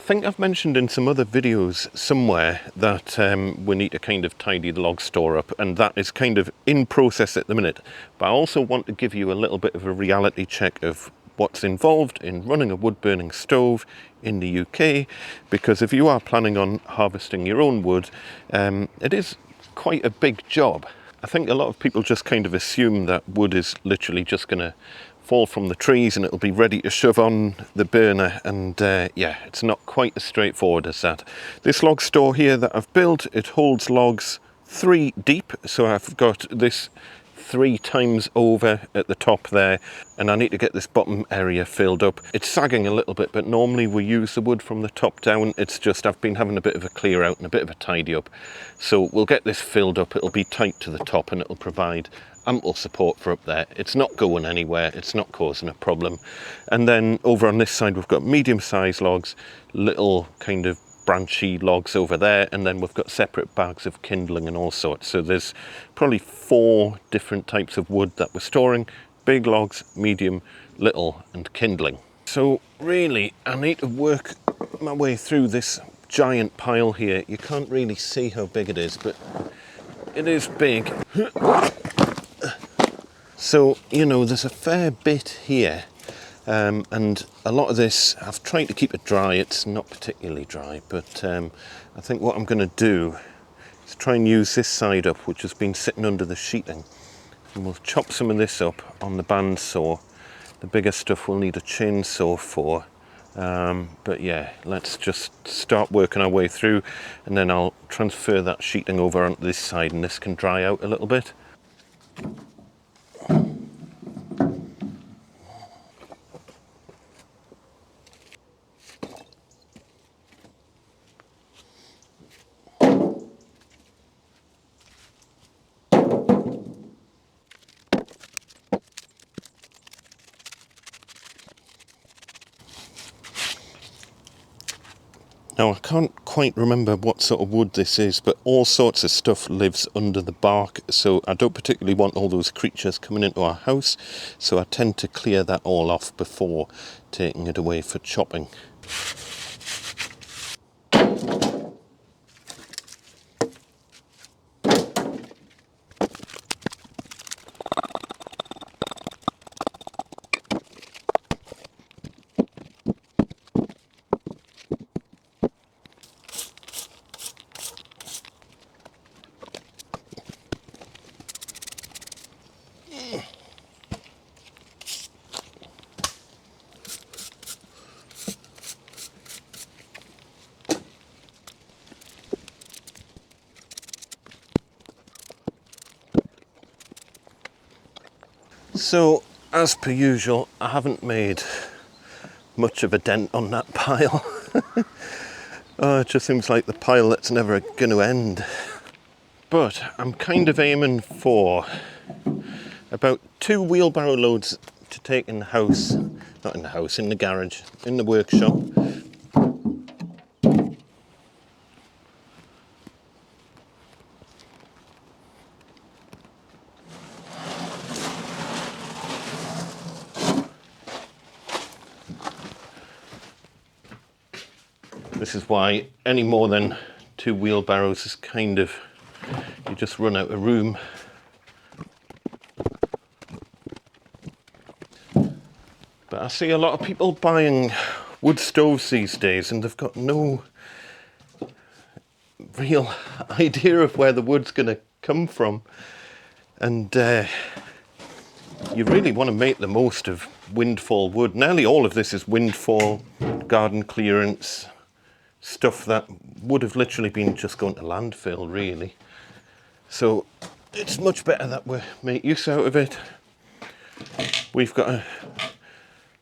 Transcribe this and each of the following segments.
think I've mentioned in some other videos somewhere that we need to kind of tidy the log store up, and that is kind of in process at the minute. But I also want to give you a little bit of a reality check of what's involved in running a wood burning stove in the UK, because if you are planning on harvesting your own wood, it is quite a big job. I think a lot of people just kind of assume that wood is literally just going to fall from the trees and it'll be ready to shove on the burner, and yeah, it's not quite as straightforward as that. This log store here that I've built, it holds logs 3 deep, so I've got this 3 times over at the top there, and I need to get this bottom area filled up. It's sagging a little bit, but normally we use the wood from the top down. It's just I've been having a bit of a clear out and a bit of a tidy up, so we'll get this filled up. It'll be tight to the top and it'll provide ample support for up there. It's not going anywhere, it's not causing a problem. And then over on this side we've got medium-sized logs, little kind of branchy logs over there, and then we've got separate bags of kindling and all sorts. So there's probably 4 different types of wood that we're storing: big logs, medium, little, and kindling. So really I need to work my way through this giant pile here. You can't really see how big it is, but it is big. So, you know, there's a fair bit here, and a lot of this, I've tried to keep it dry. It's not particularly dry, but I think what I'm going to do is try and use this side up, which has been sitting under the sheeting, and we'll chop some of this up on the bandsaw. The bigger stuff we'll need a chainsaw for, but yeah, let's just start working our way through, and then I'll transfer that sheeting over onto this side, and this can dry out a little bit. Now, I can't quite remember what sort of wood this is, but all sorts of stuff lives under the bark, so I don't particularly want all those creatures coming into our house, so I tend to clear that all off before taking it away for chopping. So, as per usual, I haven't made much of a dent on that pile. Oh, it just seems like the pile that's never going to end. But I'm kind of aiming for about 2 wheelbarrow loads to take in the house, not in the house, in the garage, in the workshop. This is why any more than 2 wheelbarrows is kind of, you just run out of room. But I see a lot of people buying wood stoves these days, and they've got no real idea of where the wood's going to come from. And you really want to make the most of windfall wood. Nearly all of this is windfall, garden clearance, stuff that would have literally been just going to landfill, really. So it's much better that we make use out of it. We've got a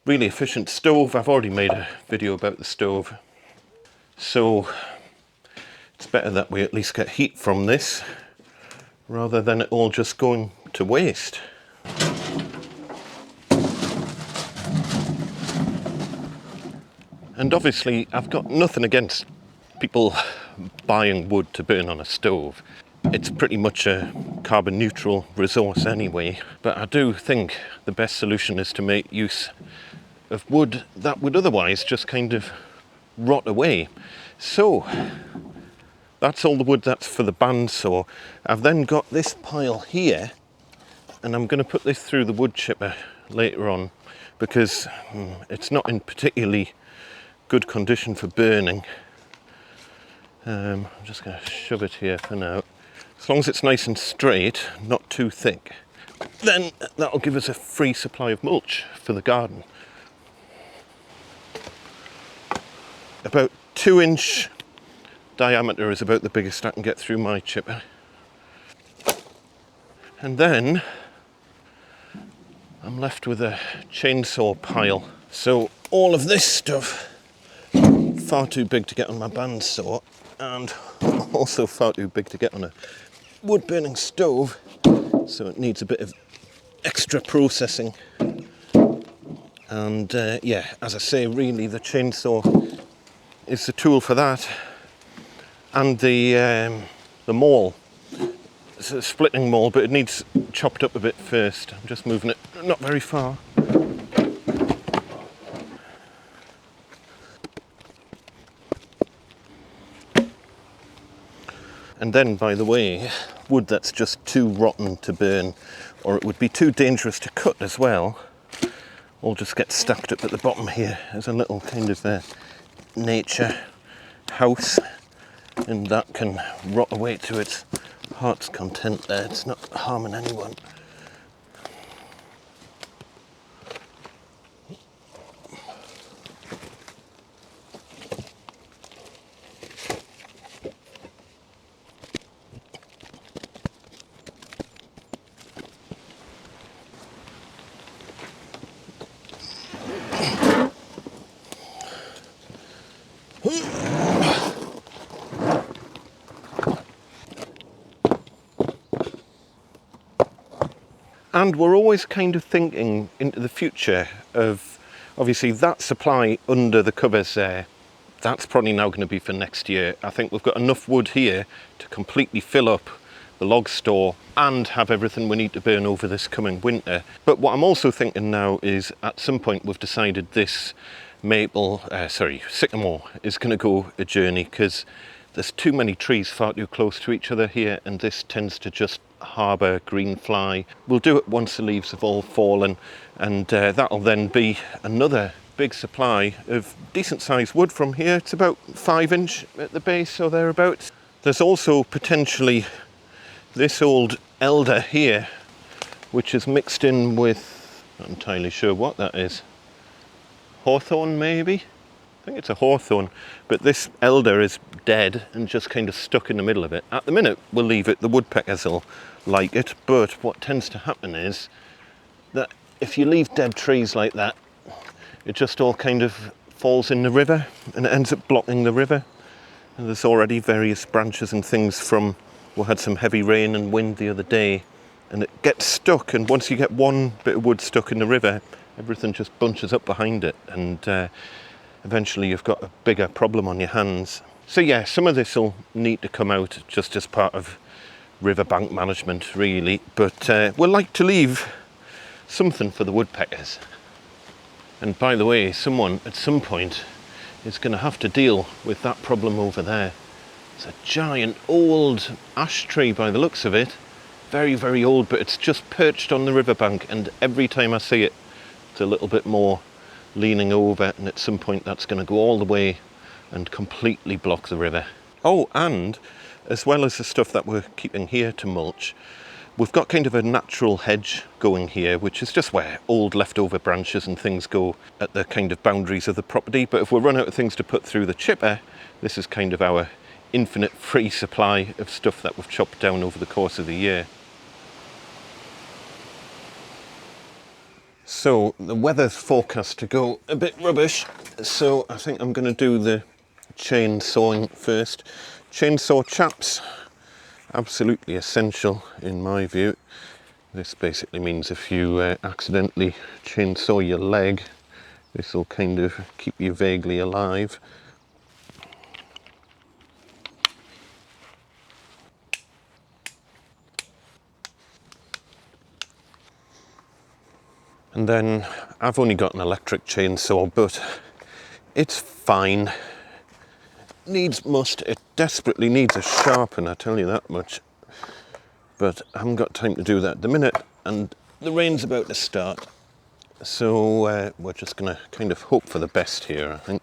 really efficient stove. I've already made a video about the stove. So it's better that we at least get heat from this, rather than it all just going to waste. And obviously I've got nothing against people buying wood to burn on a stove. It's pretty much a carbon neutral resource anyway, but I do think the best solution is to make use of wood that would otherwise just kind of rot away. So that's all the wood that's for the bandsaw. I've then got this pile here, and I'm going to put this through the wood chipper later on because it's not in particularly good condition for burning. I'm just going to shove it here for now. As long as it's nice and straight, not too thick, then that'll give us a free supply of mulch for the garden. About 2-inch diameter is about the biggest I can get through my chipper. And then I'm left with a chainsaw pile. So all of this stuff, far too big to get on my bandsaw, and also far too big to get on a wood burning stove, so it needs a bit of extra processing. And yeah, as I say, really the chainsaw is the tool for that. And the maul. It's a splitting maul, but it needs chopped up a bit first. I'm just moving it not very far. And then, by the way, wood that's just too rotten to burn, or it would be too dangerous to cut as well, all just get stacked up at the bottom here as a little kind of nature house, and that can rot away to its heart's content there. It's not harming anyone. And we're always kind of thinking into the future of, obviously, that supply under the covers there, that's probably now going to be for next year. I think we've got enough wood here to completely fill up the log store and have everything we need to burn over this coming winter. But what I'm also thinking now is at some point we've decided this sycamore is going to go a journey, because there's too many trees far too close to each other here, and this tends to just harbour green fly. We'll do it once the leaves have all fallen, and that'll then be another big supply of decent sized wood from here. It's about 5-inch at the base or thereabouts. There's also potentially this old elder here, which is mixed in with, not entirely sure what that is, hawthorn maybe? I think it's a hawthorn, but this elder is dead and just kind of stuck in the middle of it. At the minute, we'll leave it, the woodpeckers will like it, but what tends to happen is that if you leave dead trees like that, it just all kind of falls in the river and it ends up blocking the river. And there's already various branches and things from, we had some heavy rain and wind the other day, and it gets stuck, and once you get one bit of wood stuck in the river, everything just bunches up behind it, and eventually you've got a bigger problem on your hands. So yeah, some of this will need to come out just as part of riverbank management really, but we'll like to leave something for the woodpeckers. And by the way, someone at some point is going to have to deal with that problem over there. It's a giant old ash tree by the looks of it. Very, very old, but it's just perched on the riverbank, and every time I see it, it's a little bit more leaning over, and at some point that's going to go all the way and completely block the river. Oh, and as well as the stuff that we're keeping here to mulch, we've got kind of a natural hedge going here, which is just where old leftover branches and things go at the kind of boundaries of the property. But if we run out of things to put through the chipper, this is kind of our infinite free supply of stuff that we've chopped down over the course of the year. So the weather's forecast to go a bit rubbish, so I think I'm going to do the chainsawing first. Chainsaw chaps, absolutely essential in my view. This basically means if you accidentally chainsaw your leg, this will kind of keep you vaguely alive. And then I've only got an electric chainsaw, but it's fine. must. It desperately needs a sharpen, I tell you that much. But I haven't got time to do that at the minute, and the rain's about to start. So we're just going to kind of hope for the best here, I think.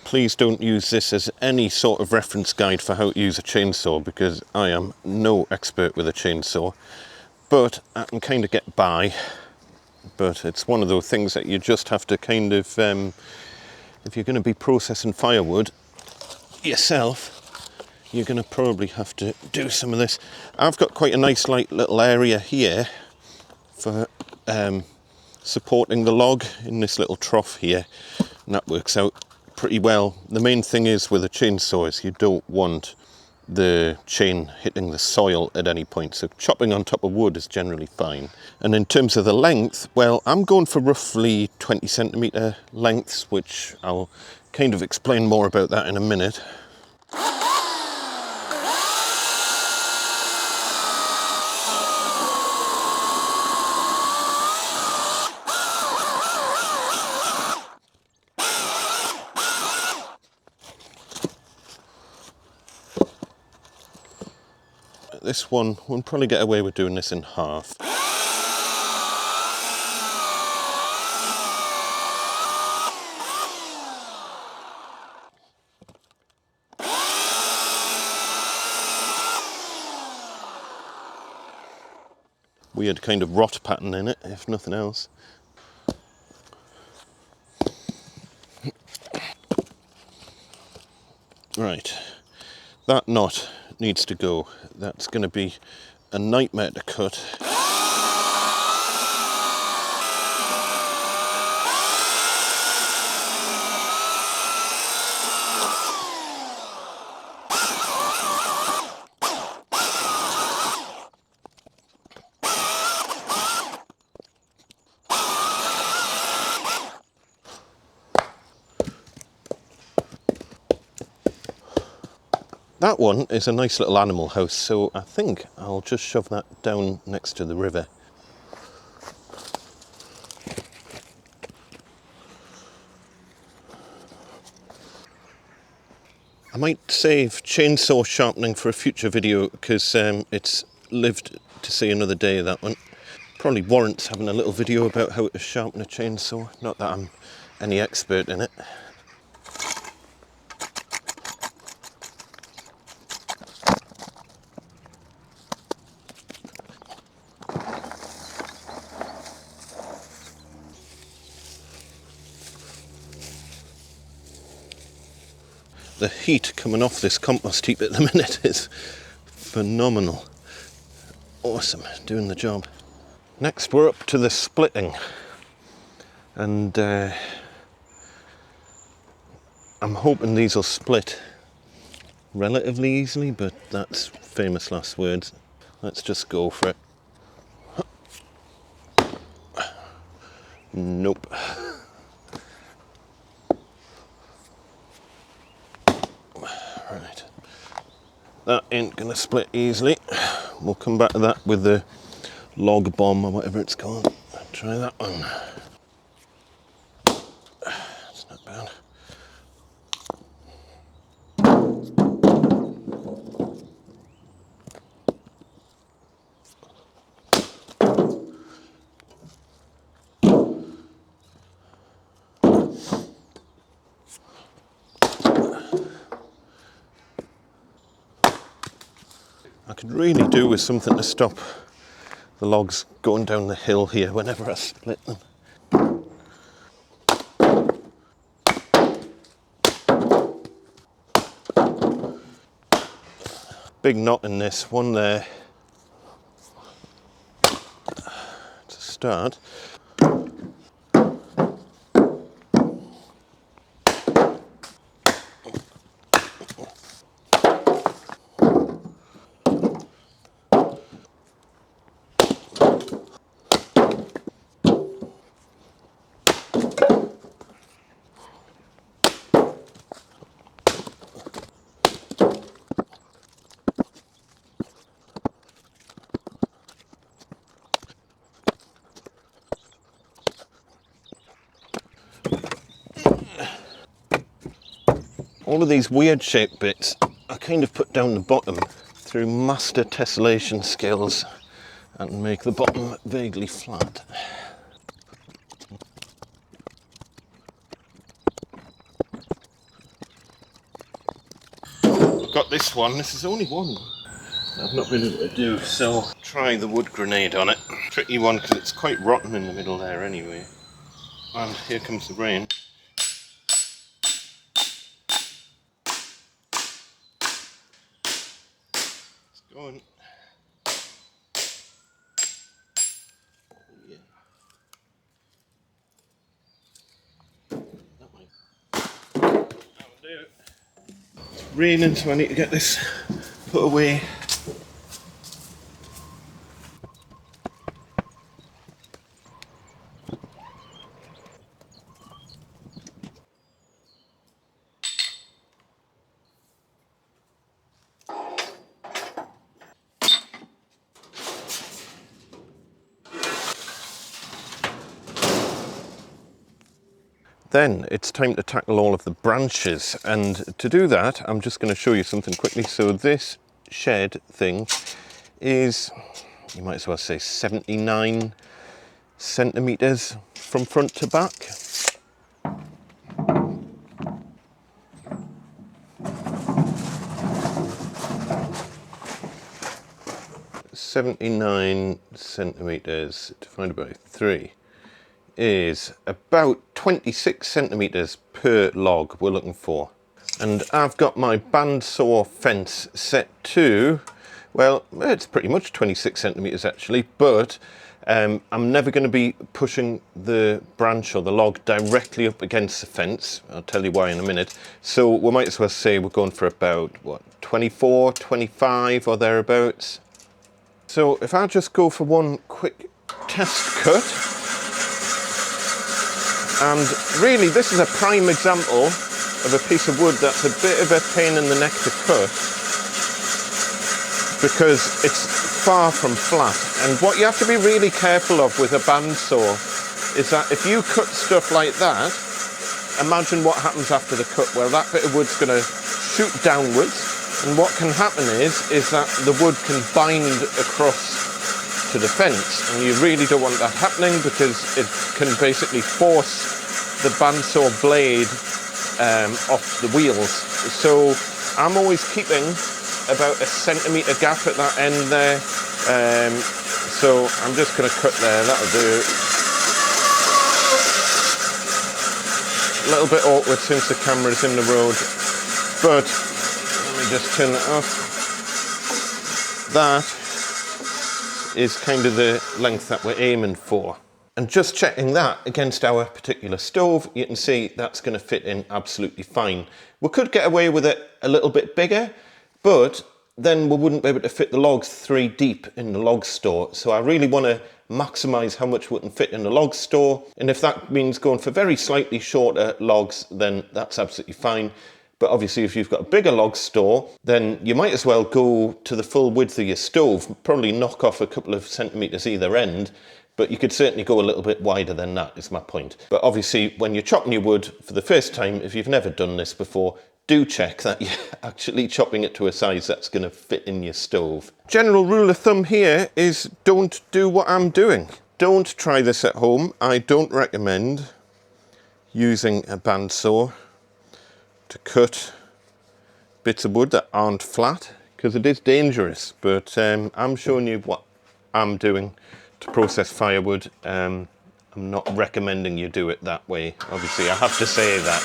Please don't use this as any sort of reference guide for how to use a chainsaw, because I am no expert with a chainsaw. But I can kind of get by. But it's one of those things that you just have to kind of, if you're going to be processing firewood yourself, you're going to probably have to do some of this. I've got quite a nice little area here for supporting the log in this little trough here, and that works out pretty well. The main thing is with a chainsaw is you don't want the chain hitting the soil at any point, so chopping on top of wood is generally fine. And in terms of the length, well, I'm going for roughly 20 centimetre lengths, which I'll kind of explain more about that in a minute. This one, we'll probably get away with doing this in half. Weird kind of rot pattern in it, if nothing else. Right, that knot needs to go. That's going to be a nightmare to cut. That one is a nice little animal house, so I think I'll just shove that down next to the river. I might save chainsaw sharpening for a future video, because it's lived to see another day, that one. Probably warrants having a little video about how to sharpen a chainsaw, not that I'm any expert in it. The heat coming off this compost heap at the minute is phenomenal. Awesome, doing the job. Next we're up to the splitting, and I'm hoping these will split relatively easily, but that's famous last words. Let's just go for it. Nope. Right, that ain't gonna split easily. We'll come back to that with the log bomb or whatever it's called. Try that one. It's not bad. I could really do with something to stop the logs going down the hill here whenever I split them. Big knot in this one there to start. All of these weird shaped bits I kind of put down the bottom through master tessellation skills and make the bottom vaguely flat. I've got this one, this is only one I've not been able to do, so try the wood grenade on it. Tricky one because it's quite rotten in the middle there anyway. And here comes the rain. It's going. Yeah. That might. That'll do. It's raining, so I need to get this put away. Then it's time to tackle all of the branches, and to do that I'm just going to show you something quickly. So this shed thing is, you might as well say 79 centimeters from front to back. .79 centimeters divided by 3 is about 26 centimeters per log we're looking for. And I've got my bandsaw fence set to, well, it's pretty much 26 centimeters actually, but I'm never going to be pushing the branch or the log directly up against the fence. I'll tell you why in a minute. So we might as well say we're going for about, what, 24, 25 or thereabouts. So if I just go for one quick test cut, and really this is a prime example of a piece of wood that's a bit of a pain in the neck to cut because it's far from flat. And what you have to be really careful of with a bandsaw is that if you cut stuff like that, imagine what happens after the cut. Well, that bit of wood's going to shoot downwards, and what can happen is that the wood can bind across to the fence, and you really don't want that happening because it can basically force the bandsaw blade off the wheels. So I'm always keeping about a centimetre gap at that end there. So I'm just going to cut there, that'll do. A little bit awkward since the camera's in the road, but let me just turn it off. That is kind of the length that we're aiming for. And just checking that against our particular stove, you can see that's going to fit in absolutely fine. We could get away with it a little bit bigger, but then we wouldn't be able to fit the logs 3 deep in the log store. So I really want to maximise how much we can fit in the log store. And if that means going for very slightly shorter logs, then that's absolutely fine. But obviously if you've got a bigger log store, then you might as well go to the full width of your stove, probably knock off a couple of centimetres either end, but you could certainly go a little bit wider than that, is my point. But obviously when you're chopping your wood for the first time, if you've never done this before, do check that you're actually chopping it to a size that's going to fit in your stove. General rule of thumb here is don't do what I'm doing. Don't try this at home. I don't recommend using a bandsaw to cut bits of wood that aren't flat, because it is dangerous. But I'm showing you what I'm doing to process firewood. I'm not recommending you do it that way. Obviously, I have to say that.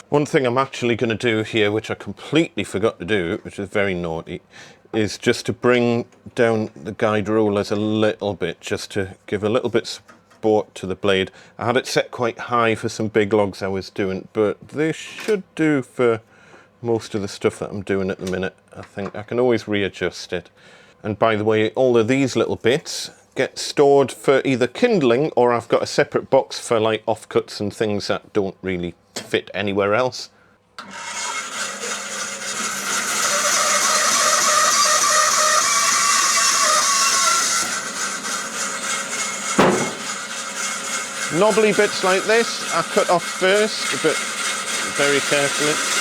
One thing I'm actually going to do here, which I completely forgot to do, which is very naughty, is just to bring down the guide rollers a little bit, just to give a little bit support to the blade. I had it set quite high for some big logs I was doing, but they should do for most of the stuff that I'm doing at the minute. I think I can always readjust it. And by the way, all of these little bits get stored for either kindling, or I've got a separate box for like offcuts and things that don't really fit anywhere else. Knobbly bits like this I cut off first, but very carefully.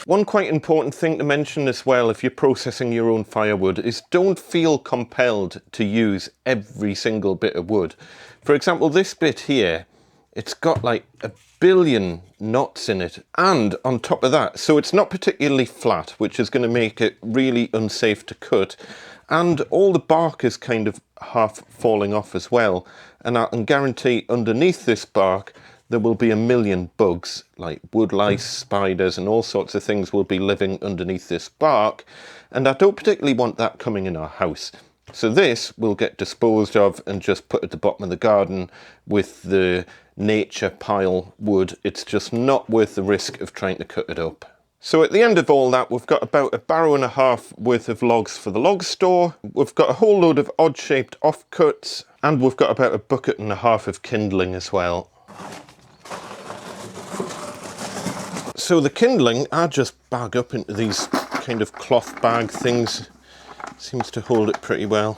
One quite important thing to mention as well if you're processing your own firewood is don't feel compelled to use every single bit of wood. For example, this bit here, it's got like 1 billion knots in it, and on top of that, so it's not particularly flat, which is going to make it really unsafe to cut, and all the bark is kind of half falling off as well, and I can guarantee underneath this bark there will be 1 million bugs, like wood lice, spiders, and all sorts of things will be living underneath this bark, and I don't particularly want that coming in our house. So this will get disposed of and just put at the bottom of the garden with the nature pile wood. It's just not worth the risk of trying to cut it up. So at the end of all that, we've got about 1.5 barrows worth of logs for the log store. We've got a whole load of odd-shaped offcuts, and we've got about 1.5 buckets of kindling as well. So the kindling, I just bag up into these kind of cloth bag things. Seems to hold it pretty well.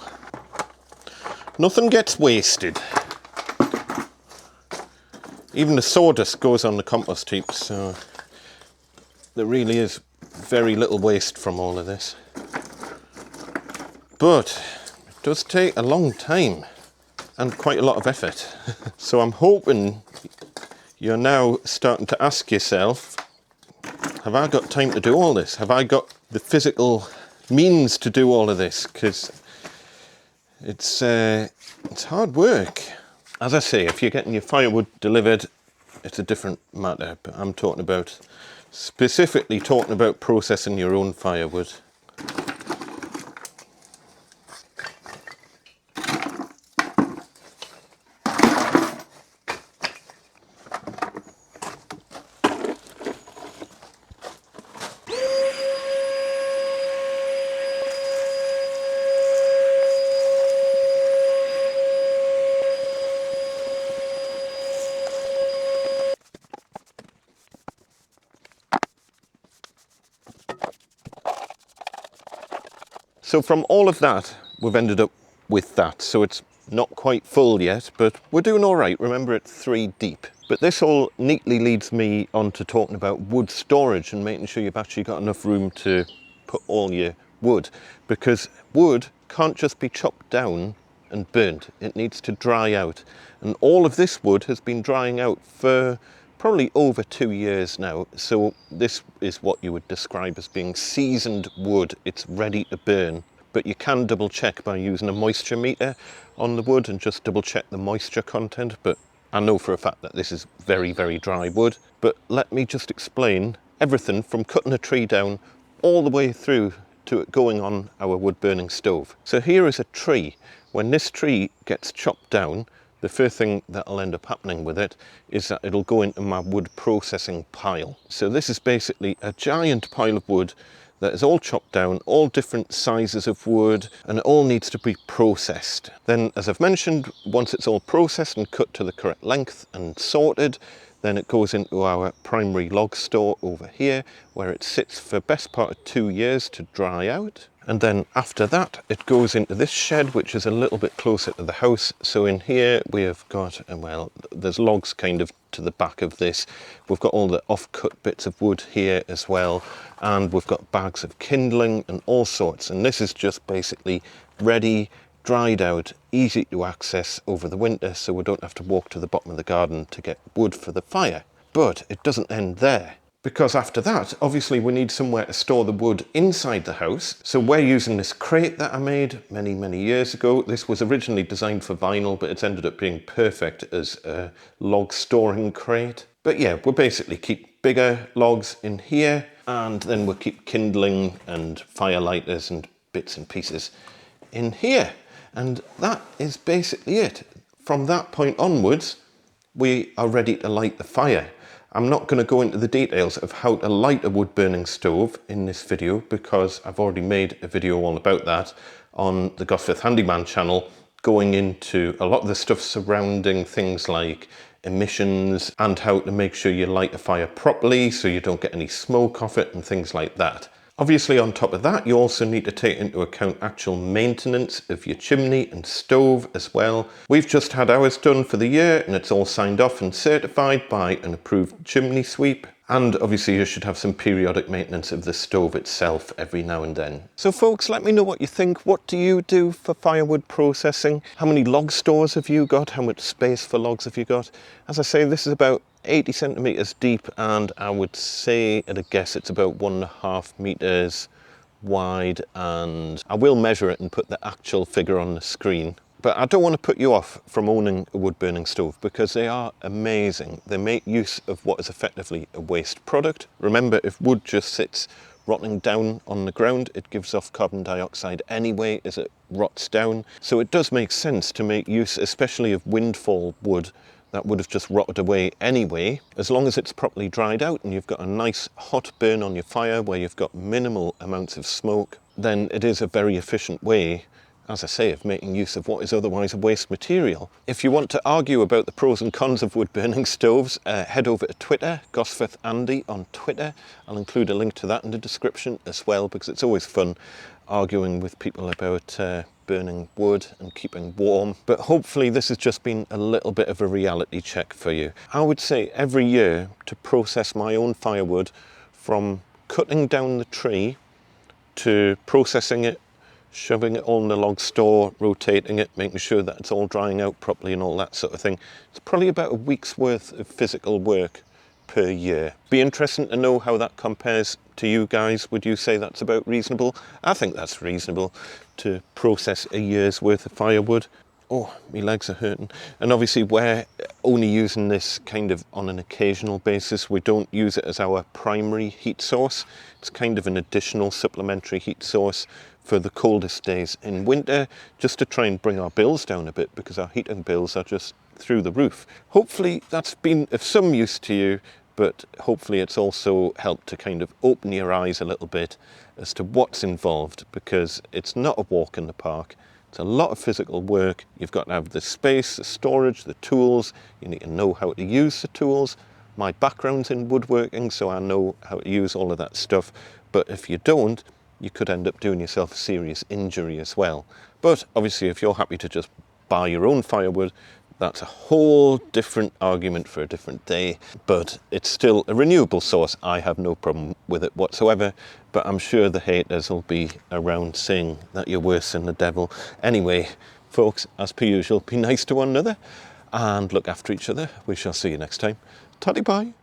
Nothing gets wasted. Even the sawdust goes on the compost heaps, so there really is very little waste from all of this. But it does take a long time and quite a lot of effort. So I'm hoping you're now starting to ask yourself, have I got time to do all this? Have I got the physical means to do all of this? Because it's hard work. As I say, if you're getting your firewood delivered, it's a different matter, but I'm specifically talking about processing your own firewood. So from all of that, we've ended up with that. So it's not quite full yet, but we're doing all right. Remember, it's 3 deep. But this all neatly leads me on to talking about wood storage and making sure you've actually got enough room to put all your wood. Because wood can't just be chopped down and burnt. It needs to dry out. And all of this wood has been drying out for probably over 2 years now. So this is what you would describe as being seasoned wood. It's ready to burn, but you can double check by using a moisture meter on the wood and just double check the moisture content. But I know for a fact that this is very, very dry wood. But let me just explain everything from cutting a tree down all the way through to it going on our wood burning stove. So here is a tree. When this tree gets chopped down, the first thing that'll end up happening with it is that it'll go into my wood processing pile. So this is basically a giant pile of wood that is all chopped down, all different sizes of wood, and it all needs to be processed. Then, as I've mentioned, once it's all processed and cut to the correct length and sorted, then it goes into our primary log store over here, where it sits for best part of 2 years to dry out. And then after that, it goes into this shed, which is a little bit closer to the house. So in here we have got, well, there's logs kind of to the back of this. We've got all the off-cut bits of wood here as well. And we've got bags of kindling and all sorts. And this is just basically ready, dried out, easy to access over the winter. So we don't have to walk to the bottom of the garden to get wood for the fire. But it doesn't end there. Because after that, obviously we need somewhere to store the wood inside the house. So we're using this crate that I made many, many years ago. This was originally designed for vinyl, but it's ended up being perfect as a log storing crate. But yeah, we'll basically keep bigger logs in here, and then we'll keep kindling and fire lighters and bits and pieces in here. And that is basically it. From that point onwards, we are ready to light the fire. I'm not going to go into the details of how to light a wood burning stove in this video because I've already made a video all about that on the Gosforth Handyman channel, going into a lot of the stuff surrounding things like emissions and how to make sure you light a fire properly so you don't get any smoke off it and things like that. Obviously, on top of that, you also need to take into account actual maintenance of your chimney and stove as well. We've just had ours done for the year and it's all signed off and certified by an approved chimney sweep. And obviously you should have some periodic maintenance of the stove itself every now and then. So folks, let me know what you think. What do you do for firewood processing? How many log stores have you got? How much space for logs have you got? As I say, this is about 80 centimeters deep, and I would say at a guess it's about 1.5 meters wide, and I will measure it and put the actual figure on the screen. But I don't want to put you off from owning a wood burning stove because they are amazing. They make use of what is effectively a waste product. Remember, if wood just sits rotting down on the ground, it gives off carbon dioxide anyway as it rots down. So it does make sense to make use, especially of windfall wood that would have just rotted away anyway. As long as it's properly dried out and you've got a nice hot burn on your fire where you've got minimal amounts of smoke, then it is a very efficient way, as I say, of making use of what is otherwise a waste material. If you want to argue about the pros and cons of wood burning stoves, head over to Twitter, Gosforth Andy on Twitter. I'll include a link to that in the description as well, because it's always fun arguing with people about burning wood and keeping warm. But hopefully this has just been a little bit of a reality check for you. I would say every year to process my own firewood, from cutting down the tree to processing it, shoving it all in the log store, rotating it, making sure that it's all drying out properly and all that sort of thing, it's probably about a week's worth of physical work per year. Be interesting to know how that compares to you guys. Would you say that's about reasonable? I think that's reasonable to process a year's worth of firewood. Oh, my legs are hurting. And obviously we're only using this kind of on an occasional basis. We don't use it as our primary heat source. It's kind of an additional supplementary heat source for the coldest days in winter, just to try and bring our bills down a bit, because our heating bills are just through the roof. Hopefully that's been of some use to you, but hopefully it's also helped to kind of open your eyes a little bit as to what's involved, because it's not a walk in the park. It's a lot of physical work. You've got to have the space, the storage, the tools. You need to know how to use the tools. My background's in woodworking, so I know how to use all of that stuff. But if you don't, you could end up doing yourself a serious injury as well. But obviously, if you're happy to just buy your own firewood, that's a whole different argument for a different day. But it's still a renewable source. I have no problem with it whatsoever. But I'm sure the haters will be around saying that you're worse than the devil. Anyway, folks, as per usual, be nice to one another and look after each other. We shall see you next time. Tatty bye.